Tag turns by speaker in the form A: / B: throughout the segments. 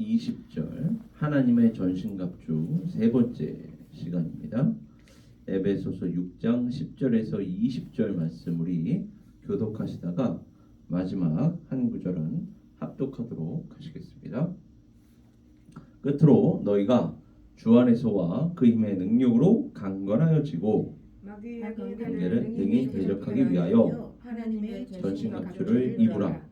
A: 20절 하나님의 전신갑주 세 번째 시간입니다. 에베소서 6장 10절에서 20절 말씀 우리 교독하시다가 마지막 한 구절은 합독하도록 하시겠습니다. 끝으로 너희가 주 안에서와 그 힘의 능력으로 강건하여지고
B: 마귀의
A: 관계를 능히 대적하기 위하여
B: 하나님의
A: 전신갑주를 입으라.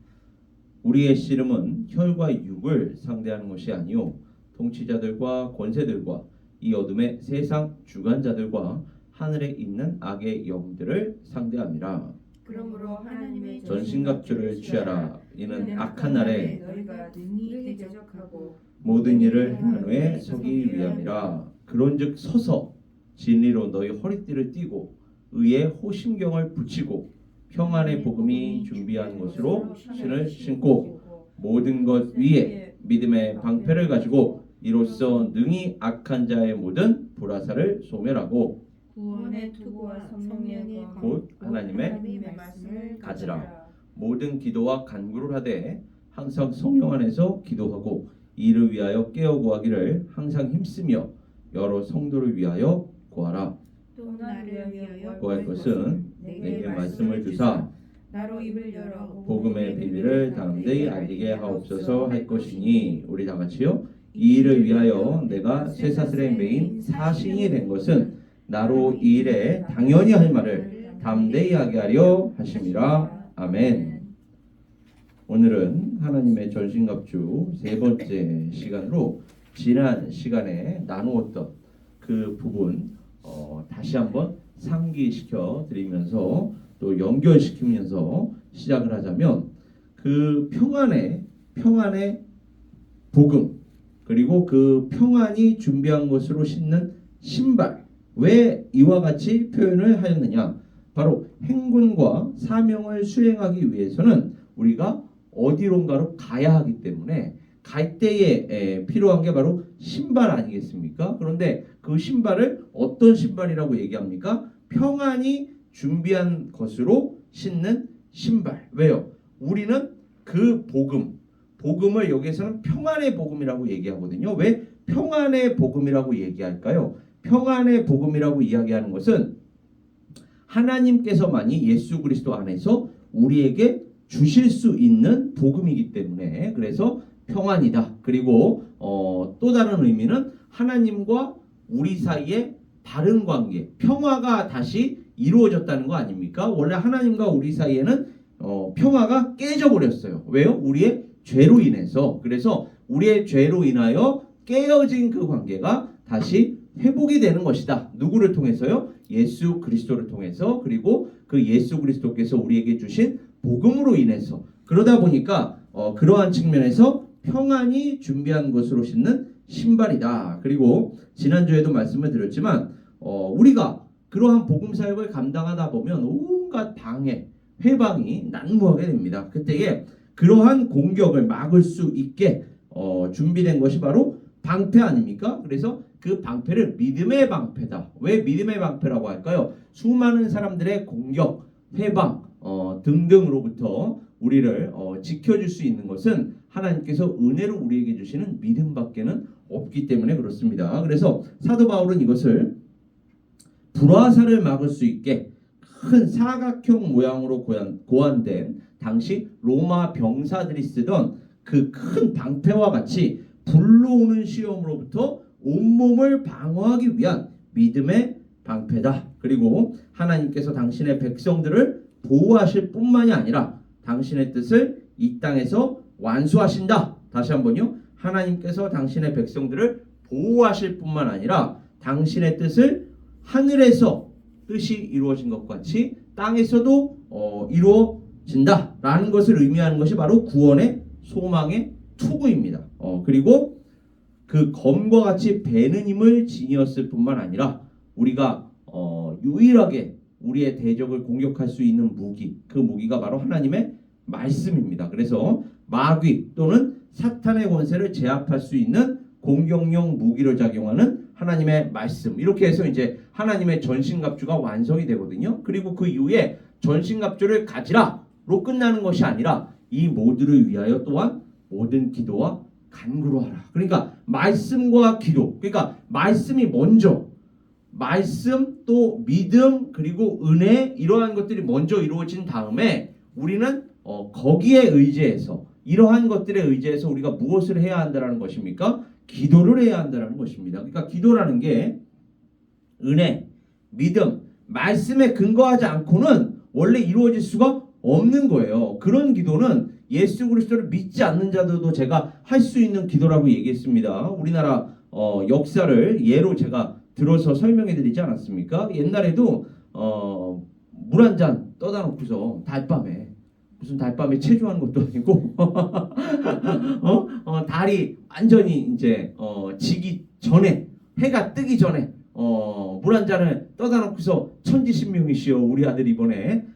A: 우리의 씨름은 혈과 육을 상대하는 것이 아니요 통치자들과 권세들과 이 어둠의 세상 주관자들과 하늘에 있는 악의 영들을 상대함이라.
B: 그러므로 하나님의
A: 전신갑주를 취하라. 이는 악한 날에
B: 너희가 능히 대적하고
A: 모든 일을 행한 후에 서기 위함이라. 그런즉 서서 진리로 너희 허리띠를 띠고 의의 호심경을 붙이고 평안의 복음이 준비한 것으로 신을 신고 모든 것 위에 믿음의 방패를 가지고 이로써 능히 악한 자의 모든 불화살을 소멸하고
B: 구원의 투구와 성령의
A: 곧 하나님의
B: 말씀을
A: 가지라. 모든 기도와 간구를 하되 항상 성령 안에서 기도하고 이를 위하여 깨어 구하기를 항상 힘쓰며 여러 성도를 위하여 구하라.
B: 또 나를 위하여
A: 구할 것은 내게 말씀을 주사
B: 나로 입을 열어
A: 복음의 비밀을 담대히 알리게 하옵소서 할 것이니. 우리 다 같이요. 이 일을 위하여 내가 쇠사슬에 매인 사신이 된 것은 나로 이 일에 당연히 할 말을 담대히 하게 하려 하심이라. 아멘. 오늘은 하나님의 전신갑주 세 번째 시간으로 지난 시간에 나누었던 그 부분 다시 한번 상기시켜 드리면서 또 연결시키면서 시작을 하자면 그 평안의 복음 그리고 그 평안이 준비한 것으로 신는 신발, 왜 이와 같이 표현을 하였느냐? 바로 행군과 사명을 수행하기 위해서는 우리가 어디론가로 가야 하기 때문에 갈 때에 필요한 게 바로 신발 아니겠습니까? 그런데 그 신발을 어떤 신발이라고 얘기합니까? 평안이 준비한 것으로 신는 신발. 왜요? 우리는 그 복음을 여기서는 평안의 복음이라고 얘기하거든요. 왜 평안의 복음이라고 얘기할까요? 평안의 복음이라고 이야기하는 것은 하나님께서만이 예수 그리스도 안에서 우리에게 주실 수 있는 복음이기 때문에 그래서 평안이다. 그리고 또 다른 의미는 하나님과 우리 사이에 바른 관계, 평화가 다시 이루어졌다는 거 아닙니까? 원래 하나님과 우리 사이에는 평화가 깨져버렸어요. 왜요? 우리의 죄로 인해서. 그래서 우리의 죄로 인하여 깨어진 그 관계가 다시 회복이 되는 것이다. 누구를 통해서요? 예수 그리스도를 통해서. 그리고 그 예수 그리스도께서 우리에게 주신 복음으로 인해서. 그러다 보니까 그러한 측면에서 평안이 준비한 것으로 신는 신발이다. 그리고 지난주에도 말씀을 드렸지만 우리가 그러한 복음 사역을 감당하다 보면 온갖 방해, 회방이 난무하게 됩니다. 그때에 그러한 공격을 막을 수 있게 준비된 것이 바로 방패 아닙니까? 그래서 그 방패를 믿음의 방패다. 왜 믿음의 방패라고 할까요? 수많은 사람들의 공격, 회방 등등으로부터 우리를 지켜줄 수 있는 것은 하나님께서 은혜로 우리에게 주시는 믿음밖에는 없기 때문에 그렇습니다. 그래서 사도 바울은 이것을 불화살을 막을 수 있게 큰 사각형 모양으로 고안된 당시 로마 병사들이 쓰던 그 큰 방패와 같이 불러오는 시험으로부터 온몸을 방어하기 위한 믿음의 방패다. 그리고 하나님께서 당신의 백성들을 보호하실 뿐만이 아니라 당신의 뜻을 이 땅에서 완수하신다. 다시 한번요. 하나님께서 당신의 백성들을 보호하실 뿐만 아니라 당신의 뜻을 하늘에서 뜻이 이루어진 것 같이 땅에서도 이루어진다 라는 것을 의미하는 것이 바로 구원의 소망의 투구입니다. 그리고 그 검과 같이 베는 힘을 지니었을 뿐만 아니라 우리가 유일하게 우리의 대적을 공격할 수 있는 무기, 그 무기가 바로 하나님의 말씀입니다. 그래서 마귀 또는 사탄의 권세를 제압할 수 있는 공격용 무기로 작용하는 하나님의 말씀. 이렇게 해서 이제 하나님의 전신갑주가 완성이 되거든요. 그리고 그 이후에 전신갑주를 가지라로 끝나는 것이 아니라 이 모두를 위하여 또한 모든 기도와 간구로 하라. 그러니까 말씀과 기도. 그러니까 말씀이 먼저, 말씀 또 믿음 그리고 은혜 이러한 것들이 먼저 이루어진 다음에 우리는 거기에 의지해서 이러한 것들에 의지해서 우리가 무엇을 해야 한다라는 것입니까? 기도를 해야 한다라는 것입니다. 그러니까 기도라는 게 은혜, 믿음, 말씀에 근거하지 않고는 원래 이루어질 수가 없는 거예요. 그런 기도는 예수 그리스도를 믿지 않는 자들도 제가 할 수 있는 기도라고 얘기했습니다. 우리나라 역사를 예로 제가 들어서 설명해 드리지 않았습니까? 옛날에도 물 한 잔 떠다 놓고서 달밤에 무슨 달밤에 체조하는 것도 아니고 달이 완전히 이제 지기 전에 해가 뜨기 전에 물 한 잔을 떠다 놓고서 천지신명이시여 우리 아들 이번에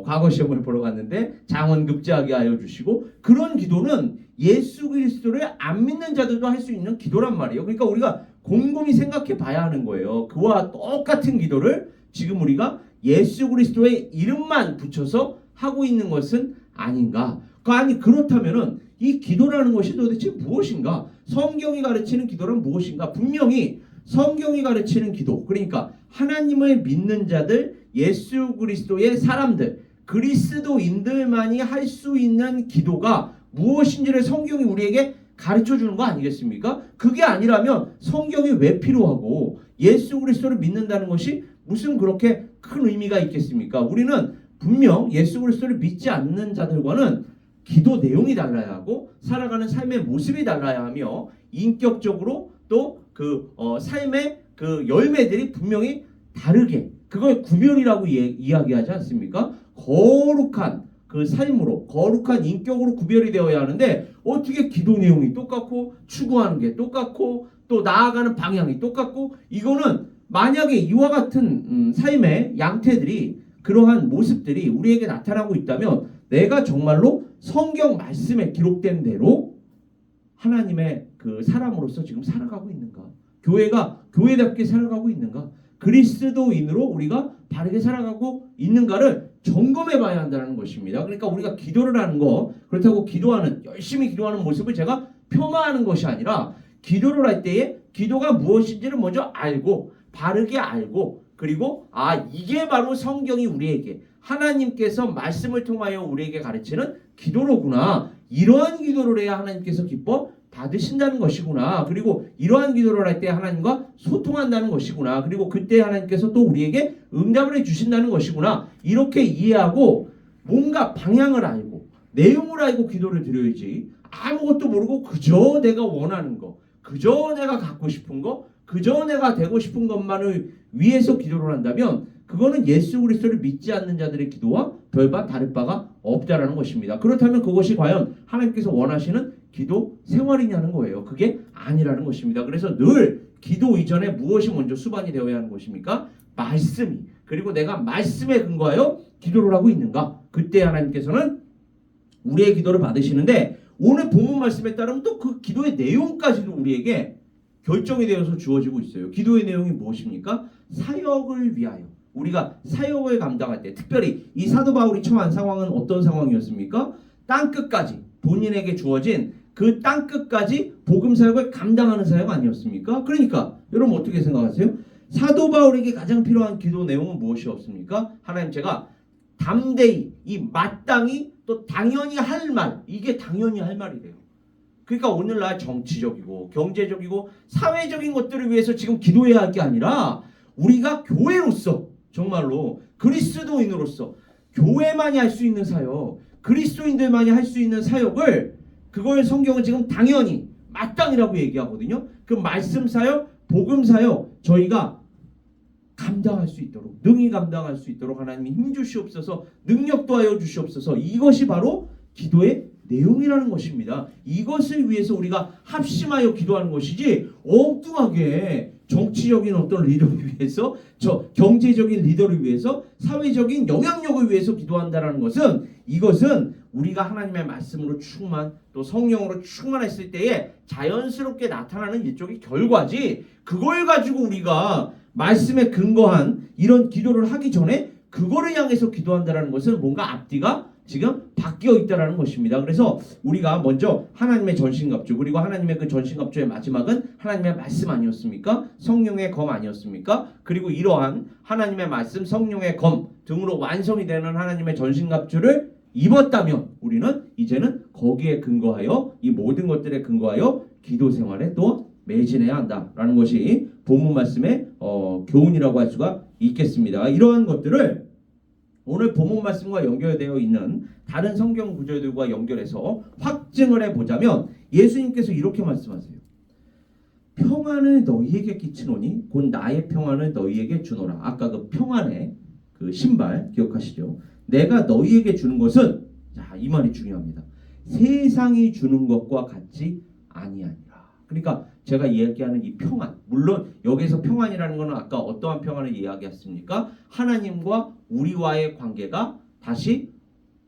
A: 과거 시험을 보러 갔는데 장원급제하게 하여 주시고 그런 기도는 예수 그리스도를 안 믿는 자들도 할 수 있는 기도란 말이에요. 그러니까 우리가 곰곰이 생각해 봐야 하는 거예요. 그와 똑같은 기도를 지금 우리가 예수 그리스도의 이름만 붙여서 하고 있는 것은 아닌가? 아니 그렇다면은 이 기도라는 것이 도대체 무엇인가? 성경이 가르치는 기도는 무엇인가? 분명히 성경이 가르치는 기도, 그러니까 하나님을 믿는 자들, 예수 그리스도의 사람들, 그리스도인들만이 할 수 있는 기도가 무엇인지를 성경이 우리에게 가르쳐 주는 거 아니겠습니까? 그게 아니라면 성경이 왜 필요하고 예수 그리스도를 믿는다는 것이 무슨 그렇게 큰 의미가 있겠습니까? 우리는 분명 예수 그리스도를 믿지 않는 자들과는 기도 내용이 달라야 하고 살아가는 삶의 모습이 달라야 하며 인격적으로 또 그 삶의 그 열매들이 분명히 다르게 그걸 구별이라고 이야기하지 않습니까? 거룩한 그 삶으로 거룩한 인격으로 구별이 되어야 하는데 어떻게 기도 내용이 똑같고 추구하는 게 똑같고 또 나아가는 방향이 똑같고 이거는 만약에 이와 같은 삶의 양태들이 그러한 모습들이 우리에게 나타나고 있다면 내가 정말로 성경 말씀에 기록된 대로 하나님의 그 사람으로서 지금 살아가고 있는가? 교회가 교회답게 살아가고 있는가? 그리스도인으로 우리가 바르게 살아가고 있는가를 점검해 봐야 한다는 것입니다. 그러니까 우리가 기도를 하는 거 그렇다고 기도하는 열심히 기도하는 모습을 제가 폄하하는 것이 아니라 기도를 할 때에 기도가 무엇인지를 먼저 알고 바르게 알고 그리고 이게 바로 성경이 우리에게 하나님께서 말씀을 통하여 우리에게 가르치는 기도로구나. 이러한 기도를 해야 하나님께서 기뻐 받으신다는 것이구나. 그리고 이러한 기도를 할 때 하나님과 소통한다는 것이구나. 그리고 그때 하나님께서 또 우리에게 응답을 해주신다는 것이구나. 이렇게 이해하고 뭔가 방향을 알고 내용을 알고 기도를 드려야지 아무것도 모르고 그저 내가 원하는 거 그저 내가 갖고 싶은 거 그저 내가 되고 싶은 것만을 위해서 기도를 한다면 그거는 예수 그리스도를 믿지 않는 자들의 기도와 별반 다를 바가 없다라는 것입니다. 그렇다면 그것이 과연 하나님께서 원하시는 기도 생활이냐는 거예요. 그게 아니라는 것입니다. 그래서 늘 기도 이전에 무엇이 먼저 수반이 되어야 하는 것입니까? 말씀이. 그리고 내가 말씀에 근거하여 기도를 하고 있는가? 그때 하나님께서는 우리의 기도를 받으시는데 오늘 본문 말씀에 따르면 또 그 기도의 내용까지도 우리에게 결정이 되어서 주어지고 있어요. 기도의 내용이 무엇입니까? 사역을 위하여. 우리가 사역을 감당할 때 특별히 이 사도 바울이 처한 상황은 어떤 상황이었습니까? 땅끝까지 본인에게 주어진 그 땅끝까지 복음 사역을 감당하는 사역 아니었습니까? 그러니까 여러분 어떻게 생각하세요? 사도 바울에게 가장 필요한 기도 내용은 무엇이었습니까? 하나님 제가 담대히 이 마땅히 또 당연히 할 말 이게 당연히 할 말이래요. 그러니까 오늘날 정치적이고 경제적이고 사회적인 것들을 위해서 지금 기도해야 할 게 아니라 우리가 교회로서 정말로 그리스도인으로서 교회만이 할 수 있는 사역 그리스도인들만이 할 수 있는 사역을 그걸 성경은 지금 당연히 마땅이라고 얘기하거든요. 그 말씀 사역 복음 사역 저희가 감당할 수 있도록 능히 감당할 수 있도록 하나님이 힘 주시옵소서 능력 도하여 주시옵소서 이것이 바로 기도의 내용이라는 것입니다. 이것을 위해서 우리가 합심하여 기도하는 것이지 엉뚱하게 정치적인 어떤 리더를 위해서 경제적인 리더를 위해서 사회적인 영향력을 위해서 기도한다는 것은 이것은 우리가 하나님의 말씀으로 충만 또 성령으로 충만했을 때에 자연스럽게 나타나는 일종의 결과지 그걸 가지고 우리가 말씀에 근거한 이런 기도를 하기 전에 그거를 향해서 기도한다는 것은 뭔가 앞뒤가 지금 바뀌어 있다라는 것입니다. 그래서 우리가 먼저 하나님의 전신갑주, 그리고 하나님의 그 전신갑주의 마지막은 하나님의 말씀 아니었습니까? 성령의 검 아니었습니까? 그리고 이러한 하나님의 말씀, 성령의 검 등으로 완성이 되는 하나님의 전신갑주를 입었다면 우리는 이제는 거기에 근거하여, 이 모든 것들에 근거하여 기도 생활에 또 매진해야 한다라는 것이 본문 말씀의 교훈이라고 할 수가 있겠습니다. 이러한 것들을 오늘 본문 말씀과 연결되어 있는 다른 성경 구절들과 연결해서 확증을 해보자면 예수님께서 이렇게 말씀하세요. 평안을 너희에게 끼치노니 곧 나의 평안을 너희에게 주노라. 아까 그 평안의 그 신발 기억하시죠? 내가 너희에게 주는 것은, 자, 이 말이 중요합니다. 세상이 주는 것과 같지 아니하니라. 그러니까 제가 이야기하는 이 평안, 물론 여기서 평안이라는 것은 아까 어떠한 평안을 이야기했습니까? 하나님과 우리와의 관계가 다시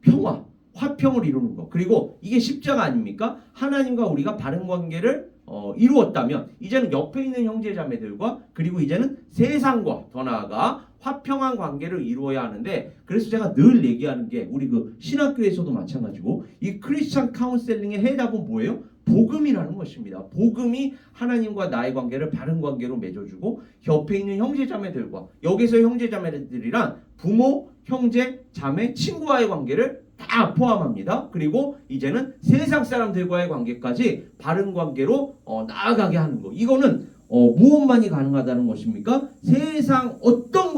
A: 평화, 화평을 이루는 것. 그리고 이게 십자가 아닙니까? 하나님과 우리가 바른 관계를 이루었다면 이제는 옆에 있는 형제자매들과, 그리고 이제는 세상과 더 나아가 화평한 관계를 이루어야 하는데, 그래서 제가 늘 얘기하는 게 우리 그 신학교에서도 마찬가지고 이 크리스천 카운셀링의 해답은 뭐예요? 복음이라는 것입니다. 복음이 하나님과 나의 관계를 바른 관계로 맺어주고 옆에 있는 형제자매들과, 여기서 형제자매들이란 부모, 형제, 자매, 친구와의 관계를 다 포함합니다. 그리고 이제는 세상 사람들과의 관계까지 바른 관계로 나아가게 하는 것. 이거는 무엇만이 가능하다는 것입니까? 세상 어떤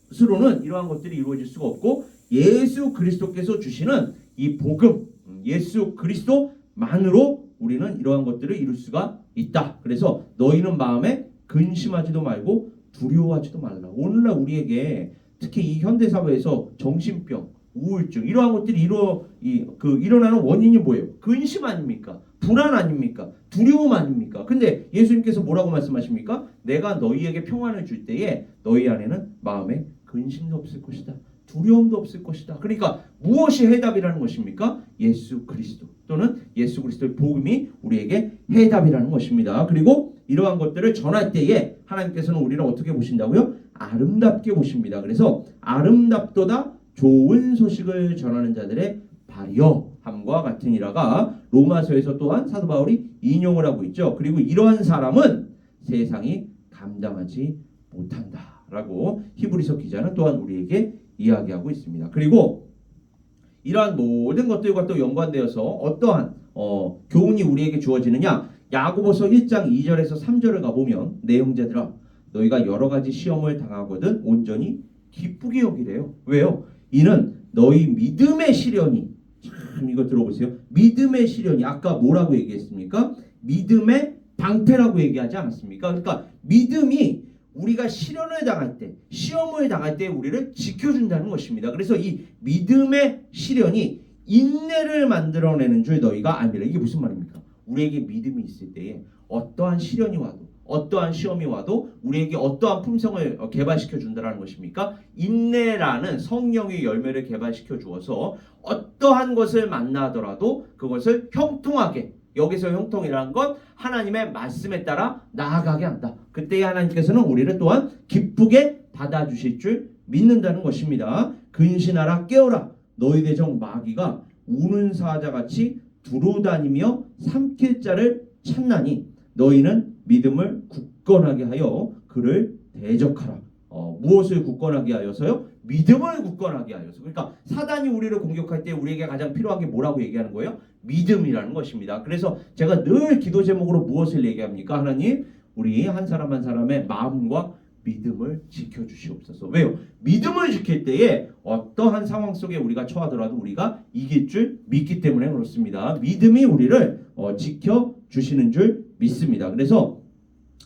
A: 것으로는 이러한 것들이 이루어질 수가 없고 예수 그리스도께서 주시는 이 복음, 예수 그리스도만으로 우리는 이러한 것들을 이룰 수가 있다. 그래서 너희는 마음에 근심하지도 말고 두려워하지도 말라. 오늘날 우리에게 특히 이 현대사회에서 정신병, 우울증 이러한 것들이 일어나는 원인이 뭐예요? 근심 아닙니까? 불안 아닙니까? 두려움 아닙니까? 근데 예수님께서 뭐라고 말씀하십니까? 내가 너희에게 평안을 줄 때에 너희 안에는 마음에 근심도 없을 것이다. 두려움도 없을 것이다. 그러니까 무엇이 해답이라는 것입니까? 예수 그리스도 또는 예수 그리스도의 복음이 우리에게 해답이라는 것입니다. 그리고 이러한 것들을 전할 때에 하나님께서는 우리를 어떻게 보신다고요? 아름답게 보십니다. 그래서 아름답도다 좋은 소식을 전하는 자들의 발휘함과 같으니라가 로마서에서 또한 사도 바울이 인용을 하고 있죠. 그리고 이러한 사람은 세상이 감당하지 못한다라고 히브리서 기자는 또한 우리에게 이야기하고 있습니다. 그리고 이러한 모든 것들과 또 연관되어서 어떠한 교훈이 우리에게 주어지느냐? 야고보서 1장 2절에서 3절을 가보면 내 형제들아 너희가 여러 가지 시험을 당하거든 온전히 기쁘게 여기래요. 왜요? 이는 너희 믿음의 시련이, 참 이거 들어보세요. 믿음의 시련이 아까 뭐라고 얘기했습니까? 믿음의 방패라고 얘기하지 않았습니까? 그러니까 믿음이 우리가 시련을 당할 때, 시험을 당할 때 우리를 지켜준다는 것입니다. 그래서 이 믿음의 시련이 인내를 만들어내는 줄 너희가 알미라. 이게 무슨 말입니까? 우리에게 믿음이 있을 때에 어떠한 시련이 와도, 어떠한 시험이 와도 우리에게 어떠한 품성을 개발시켜 준다는 것입니까? 인내라는 성령의 열매를 개발시켜 주어서 어떠한 것을 만나더라도 그것을 형통하게, 여기서 형통이라는 건 하나님의 말씀에 따라 나아가게 한다. 그때 하나님께서는 우리를 또한 기쁘게 받아주실 줄 믿는다는 것입니다. 근신하라 깨어라 너희 대적 마귀가 우는 사자같이 두루다니며 삼킬 자를 찾나니 너희는 믿음을 굳건하게 하여 그를 대적하라. 무엇을 굳건하게 하여서요? 믿음을 굳건하게 하여서. 그러니까 사단이 우리를 공격할 때 우리에게 가장 필요한 게 뭐라고 얘기하는 거예요? 믿음이라는 것입니다. 그래서 제가 늘 기도 제목으로 무엇을 얘기합니까? 하나님, 우리 한 사람 한 사람의 마음과 믿음을 지켜주시옵소서. 왜요? 믿음을 지킬 때에 어떠한 상황 속에 우리가 처하더라도 우리가 이길 줄 믿기 때문에 그렇습니다. 믿음이 우리를 지켜주시는 줄 믿습니다. 그래서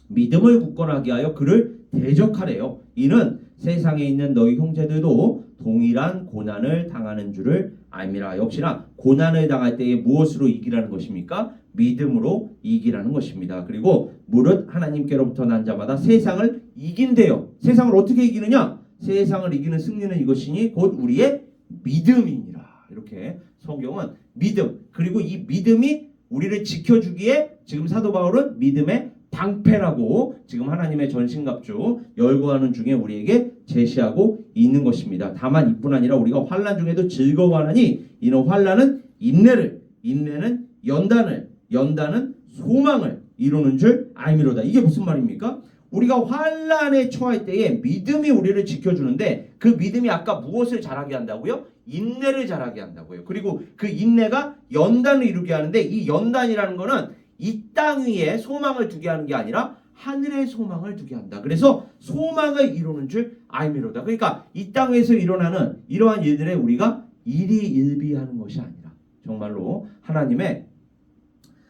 A: 믿음을 굳건하게 하여 그를 대적하래요. 이는 세상에 있는 너희 형제들도 동일한 고난을 당하는 줄을 알미라. 역시나 고난을 당할 때에 무엇으로 이기라는 것입니까? 믿음으로 이기라는 것입니다. 그리고 무릇 하나님께로부터 난 자마다 세상을 이긴대요. 세상을 어떻게 이기느냐? 세상을 이기는 승리는 이것이니 곧 우리의 믿음이니라. 이렇게 성경은 믿음, 그리고 이 믿음이 우리를 지켜주기에 지금 사도 바울은 믿음의 방패라고 지금 하나님의 전신갑주 열거하는 중에 우리에게 제시하고 있는 것입니다. 다만 이뿐 아니라 우리가 환난 중에도 즐거워하나니 이는 환난은 인내를, 인내는 연단을, 연단은 소망을 이루는 줄 알미로다. 이게 무슨 말입니까? 우리가 환난에 처할 때에 믿음이 우리를 지켜주는데 그 믿음이 아까 무엇을 자라게 한다고요? 인내를 자라게 한다고요. 그리고 그 인내가 연단을 이루게 하는데 이 연단이라는 거는 이 땅 위에 소망을 두게 하는 게 아니라 하늘의 소망을 두게 한다. 그래서 소망을 이루는 줄 알미로다. 그러니까 이 땅에서 일어나는 이러한 일들에 우리가 일희일비하는 것이 아니라 정말로 하나님의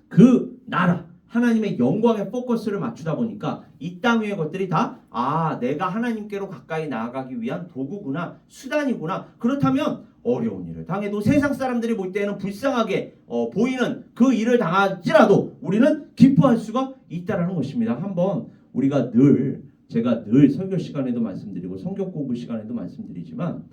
A: 그 나라, 하나님의 영광에 포커스를 맞추다 보니까 이 땅 위의 것들이 다 내가 하나님께로 가까이 나아가기 위한 도구구나, 수단이구나. 그렇다면 어려운 일을 당해도 세상 사람들이 볼 때는 불쌍하게 보이는 그 일을 당할지라도 우리는 기뻐할 수가 있다라는 것입니다. 한번 우리가 제가 늘 설교 시간에도 말씀드리고 성경 공부 시간에도 말씀드리지만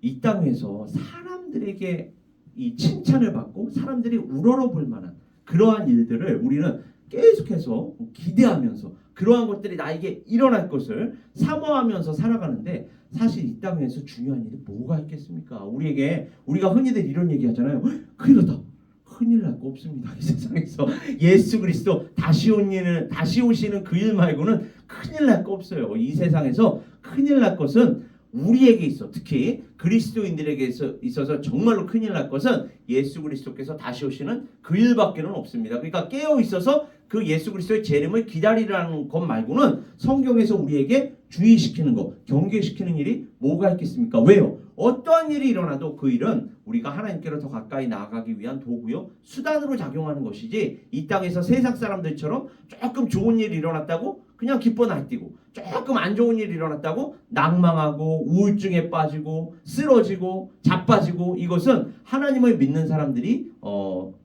A: 이 땅에서 사람들에게 이 칭찬을 받고 사람들이 우러러 볼 만한 그러한 일들을 우리는 계속해서 기대하면서 그러한 것들이 나에게 일어날 것을 사모하면서 살아가는데 사실 이 땅에서 중요한 일이 뭐가 있겠습니까? 우리가 흔히들 이런 얘기 하잖아요. 큰일 났다. 큰일 날 거 없습니다. 이 세상에서 예수 그리스도 다시 오시는 그 일 말고는 큰일 날 거 없어요. 이 세상에서 큰일 날 것은 우리에게 있어. 특히 그리스도인들에게 있어서 정말로 큰일 날 것은 예수 그리스도께서 다시 오시는 그 일밖에는 없습니다. 그러니까 깨어 있어서 그 예수 그리스도의 재림을 기다리라는 것 말고는 성경에서 우리에게 주의시키는 것, 경계시키는 일이 뭐가 있겠습니까? 왜요? 어떠한 일이 일어나도 그 일은 우리가 하나님께로 더 가까이 나아가기 위한 도구요, 수단으로 작용하는 것이지 이 땅에서 세상 사람들처럼 조금 좋은 일이 일어났다고 그냥 기뻐 날뛰고 조금 안 좋은 일이 일어났다고 낭망하고 우울증에 빠지고 쓰러지고 자빠지고 이것은 하나님을 믿는 사람들이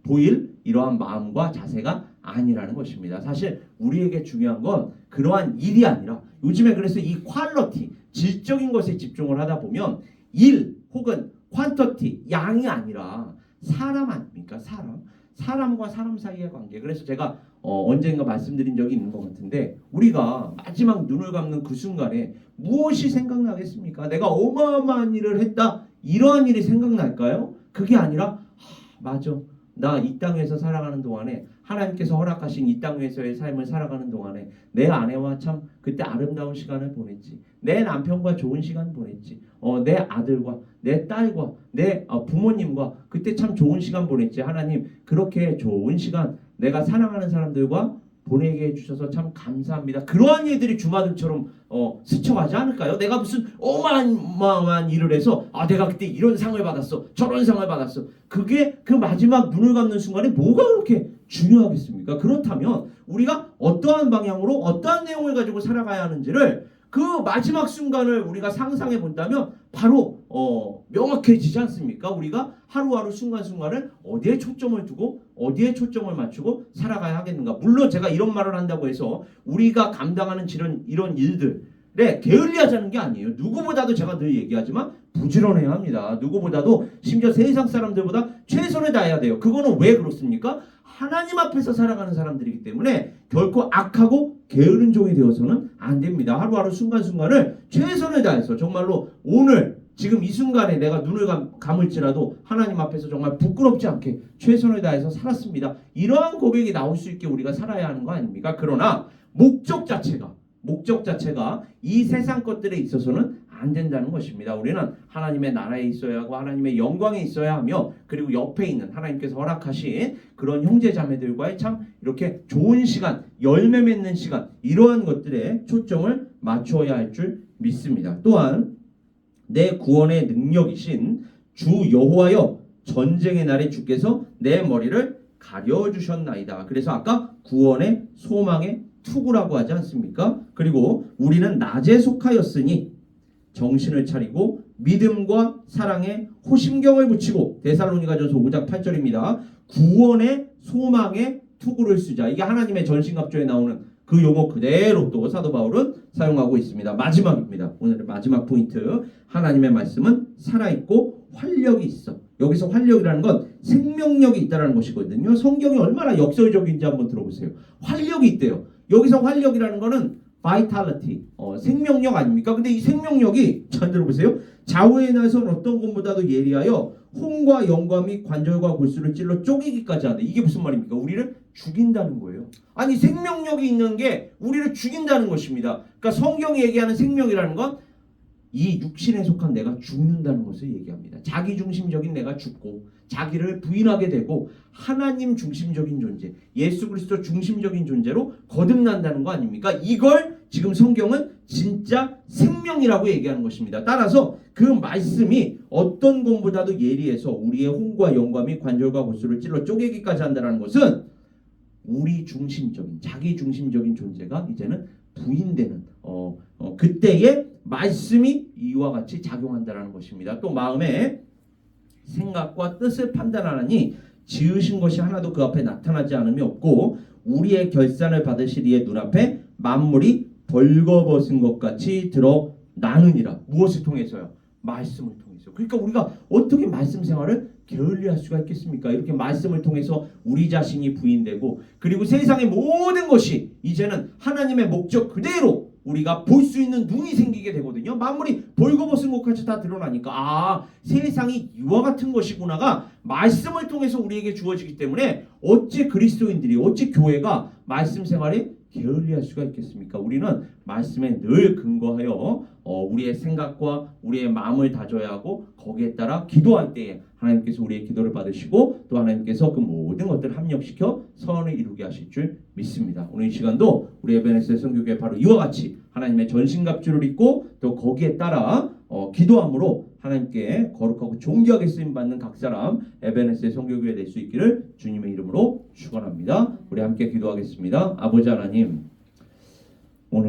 A: 보일 이러한 마음과 자세가 아니라는 것입니다. 사실 우리에게 중요한 건 그러한 일이 아니라 요즘에 그래서 이 퀄러티, 질적인 것에 집중을 하다 보면 일 혹은 퀀터티, 양이 아니라 사람 아닙니까? 사람과 사람 사이의 관계. 그래서 제가 언젠가 말씀드린 적이 있는 것 같은데 우리가 마지막 눈을 감는 그 순간에 무엇이 생각나겠습니까? 내가 어마어마한 일을 했다. 이러한 일이 생각날까요? 그게 아니라 맞아. 나 이 땅에서 살아가는 동안에 하나님께서 허락하신 이 땅에서의 삶을 살아가는 동안에 내 아내와 참 그때 아름다운 시간을 보냈지. 내 남편과 좋은 시간 보냈지. 내 아들과 내 딸과 내 부모님과 그때 참 좋은 시간 보냈지. 하나님 그렇게 좋은 시간 내가 사랑하는 사람들과 보내게 해주셔서 참 감사합니다. 그러한 일들이 주마등처럼 스쳐가지 않을까요? 내가 무슨 어마어마한 일을 해서 내가 그때 이런 상을 받았어, 저런 상을 받았어. 그게 그 마지막 눈을 감는 순간에 뭐가 그렇게 중요하겠습니까? 그렇다면 우리가 어떠한 방향으로 어떠한 내용을 가지고 살아가야 하는지를 그 마지막 순간을 우리가 상상해 본다면 바로 명확해지지 않습니까? 우리가 하루하루 순간순간을 어디에 초점을 두고 어디에 초점을 맞추고 살아가야 하겠는가? 물론 제가 이런 말을 한다고 해서 우리가 감당하는 이런 일들에 게을리하자는 게 아니에요. 누구보다도 제가 늘 얘기하지만 부지런해야 합니다. 누구보다도 심지어 세상 사람들보다 최선을 다해야 돼요. 그거는 왜 그렇습니까? 하나님 앞에서 살아가는 사람들이기 때문에 결코 악하고 게으른 종이 되어서는 안 됩니다. 하루하루 순간순간을 최선을 다해서 정말로 오늘 지금 이 순간에 내가 눈을 감을지라도 하나님 앞에서 정말 부끄럽지 않게 최선을 다해서 살았습니다. 이러한 고백이 나올 수 있게 우리가 살아야 하는 거 아닙니까? 그러나 목적 자체가 이 세상 것들에 있어서는 안 된다는 것입니다. 우리는 하나님의 나라에 있어야 하고 하나님의 영광에 있어야 하며 그리고 옆에 있는 하나님께서 허락하신 그런 형제 자매들과의 참 이렇게 좋은 시간, 열매 맺는 시간 이러한 것들에 초점을 맞추어야 할 줄 믿습니다. 또한 내 구원의 능력이신 주 여호와여 전쟁의 날에 주께서 내 머리를 가려주셨나이다. 그래서 아까 구원의 소망의 투구라고 하지 않습니까? 그리고 우리는 낮에 속하였으니 정신을 차리고 믿음과 사랑에 호심경을 붙이고 데살로니가전서 5장 8절입니다. 구원의 소망의 투구를 쓰자. 이게 하나님의 전신갑주에 나오는 그 용어 그대로 또 사도 바울은 사용하고 있습니다. 마지막입니다. 오늘의 마지막 포인트. 하나님의 말씀은 살아있고 활력이 있어. 여기서 활력이라는 건 생명력이 있다는 것이거든요. 성경이 얼마나 역설적인지 한번 들어보세요. 활력이 있대요. 여기서 활력이라는 거는 vitality, 생명력 아닙니까? 근데 이 생명력이 잘 들어보세요. 좌우에 나선 어떤 것보다도 예리하여 혼과 영과 및 관절과 골수를 찔러 쪼개기까지 하는데 이게 무슨 말입니까? 우리를 죽인다는 거예요. 아니 생명력이 있는 게 우리를 죽인다는 것입니다. 그러니까 성경이 얘기하는 생명이라는 건 이 육신에 속한 내가 죽는다는 것을 얘기합니다. 자기중심적인 내가 죽고 자기를 부인하게 되고 하나님 중심적인 존재, 예수 그리스도 중심적인 존재로 거듭난다는 거 아닙니까? 이걸 지금 성경은 진짜 생명이라고 얘기하는 것입니다. 따라서 그 말씀이 어떤 것보다도 예리해서 우리의 혼과 영과 및 관절과 골수를 찔러 쪼개기까지 한다는 것은 우리 중심적인 자기 중심적인 존재가 이제는 부인되는 그때의 말씀이 이와 같이 작용한다는 것입니다. 또 마음에 생각과 뜻을 판단하니 지으신 것이 하나도 그 앞에 나타나지 않음이 없고 우리의 결산을 받으시리에 눈앞에 만물이 벌거벗은 것 같이 드러나느니라. 무엇을 통해서요? 말씀을 통해서. 그러니까 우리가 어떻게 말씀 생활을 게을리할 수가 있겠습니까? 이렇게 말씀을 통해서 우리 자신이 부인되고 그리고 세상의 모든 것이 이제는 하나님의 목적 그대로 우리가 볼 수 있는 눈이 생기게 되거든요. 만물이 벌거벗은 것 같이 다 드러나니까 세상이 이와 같은 것이구나가 말씀을 통해서 우리에게 주어지기 때문에 어찌 그리스도인들이 어찌 교회가 말씀 생활에 게을리할 수가 있겠습니까? 우리는 말씀에 늘 근거하여 우리의 생각과 우리의 마음을 다져야 하고 거기에 따라 기도할 때에 하나님께서 우리의 기도를 받으시고 또 하나님께서 그 모든 것들을 합력시켜 선을 이루게 하실 줄 믿습니다. 오늘 이 시간도 우리 에베네스 선교교회 바로 이와 같이 하나님의 전신갑주를 입고 또 거기에 따라 기도함으로 하나님께 거룩하고 존귀하게 쓰임받는 각 사람 에베네스의 선교교회 될 수 있기를 주님의 이름으로 축원합니다. 우리 함께 기도하겠습니다. 아버지 하나님,